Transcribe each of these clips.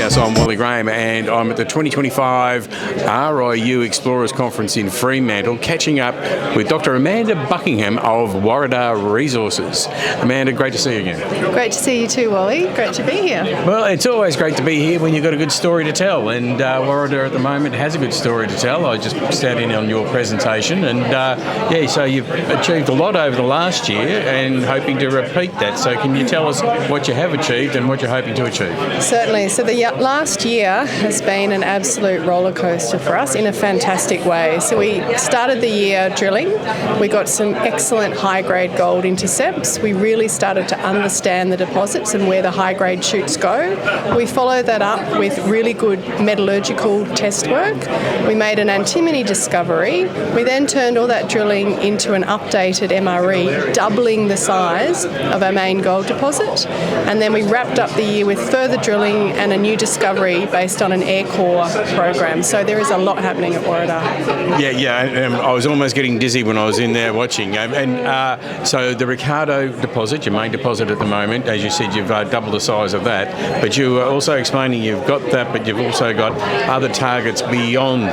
Roadhouse. I'm Wally and I'm at the 2025 RIU Explorers Conference in Fremantle, catching up with Dr. Amanda Buckingham of Warriedar Resources. Amanda, great to see you again. Great to see you too, Wally. Great to be here. Well, it's always great to be here when you've got a good story to tell, and Warriedar at the moment has a good story to tell. I just sat in on your presentation, and so you've achieved a lot over the last year and hoping to repeat that. So can you tell us what you have achieved and what you're hoping to achieve? Certainly. So the last year has been an absolute roller coaster for us in a fantastic way. So we started the year drilling. We got some excellent high-grade gold intercepts. We really started to understand the deposits and where the high-grade shoots go. We followed that up with really good metallurgical test work. We made an antimony discovery. We then turned all that drilling into an updated MRE, doubling the size of our main gold deposit. And then we wrapped up the year with further drilling and a new discovery based on an air core program. So there is a lot happening at Warriedar. I was almost getting dizzy when I was in there watching. So the Ricardo deposit, your main deposit at the moment, as you said, you've doubled the size of that. But you were also explaining you've got that, but you've also got other targets beyond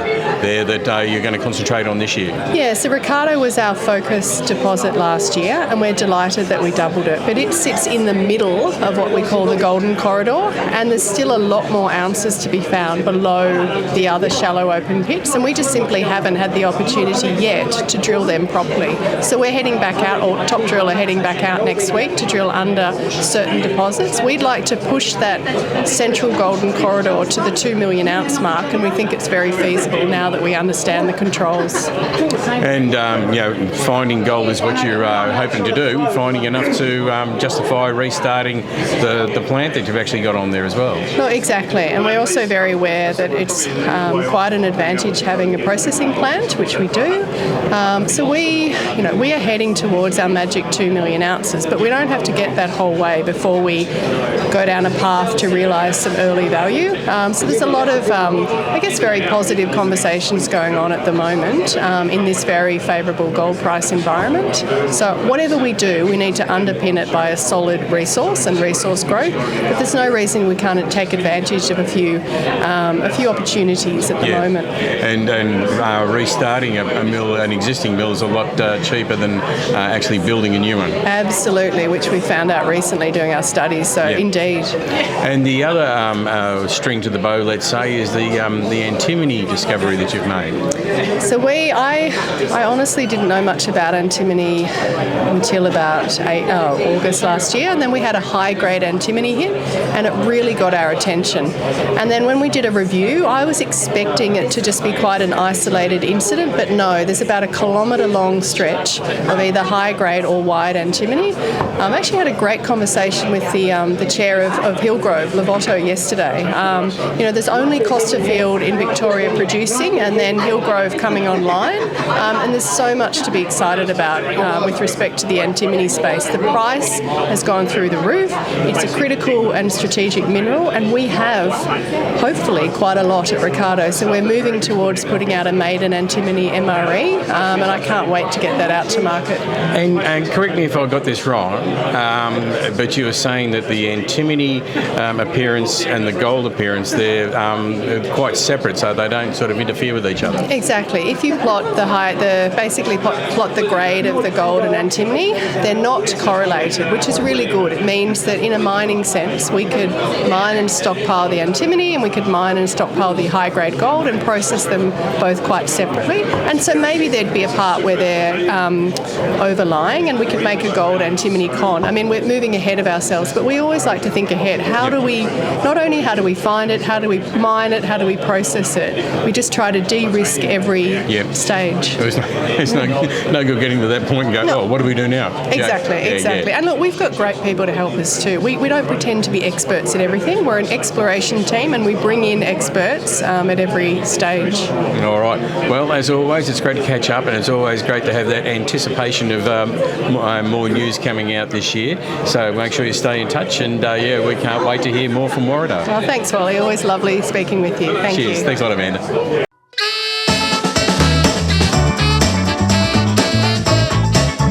there that you're going to concentrate on this year. Yeah, so Ricardo was our focus deposit last year, and we're delighted that we doubled it. But it sits in the middle of what we call the golden corridor, and there's still a lot more ounces to be found below the other shallow open pits, and we just simply haven't had the opportunity yet to drill them properly. So we're heading back out, or top drill are heading back out next week to drill under certain deposits. We'd like to push that central golden corridor to the 2 million ounce mark, and we think it's very feasible now that we understand the controls. And finding gold is what you're hoping to do, finding enough to justify restarting the plant that you've actually got on there as well. No, exactly, and we're also very aware that it's quite an advantage having a processing plant, which we do. So we are heading towards our magic 2 million ounces, but we don't have to get that whole way before we go down a path to realise some early value. So there's a lot of, very positive conversations going on at the moment in this very favourable gold price environment. So whatever we do, we need to underpin it by a solid resource and resource growth. But there's no reason we can't take advantage of a few opportunities at the moment. And restarting a mill, an existing mill, is a lot cheaper than actually building a new one. Absolutely, which we found out recently doing our studies. So indeed. And the other string to the bow, let's say, is the antimony discovery that you've made. So I honestly didn't know much about antimony until about August last year, and then we had a high-grade antimony hit, and it really got our attention. And then when we did a review, I was expecting it to just be quite an isolated incident, but no, there's about a kilometre-long stretch of either high-grade or wide antimony. I actually had a great conversation with the chair of Hillgrove, Lavoto, yesterday. There's only Costerfield in Victoria producing, and then Hillgrove coming online, and there's so much to be excited about with respect to the antimony space. The price has gone through the roof. It's a critical and strategic mineral, and we have hopefully quite a lot at Ricardo, so we're moving towards putting out a maiden antimony MRE, and I can't wait to get that out to market. And correct me if I got this wrong, but you were saying that the antimony appearance and the gold appearance, they're quite separate, so they don't sort of interfere with each other. Exactly. If you plot plot the grade of the gold and antimony, they're not correlated, which is really good. It means that in a mining sense, we could mine and stockpile the antimony, and we could mine and stockpile the high-grade gold and process them both quite separately. And so maybe there'd be a part where they're overlying, and we could make a gold antimony con. I mean, we're moving ahead of ourselves, but we always like to think ahead. How do we find it, how do we mine it, how do we process it? We just try to de-risk every stage. It's no good getting to that point and go, what do we do now? Exactly. And look, we've got great people to help us too. We don't pretend to be experts at everything. We're an exploration team, and we bring in experts at every stage. All right. Well, as always, it's great to catch up, and it's always great to have that anticipation of more news coming out this year. So make sure you stay in touch, and we can't wait to hear more from Warriedar. Thanks, Wally. Always lovely speaking with you. Thank you. Cheers. Thanks a lot, Amanda.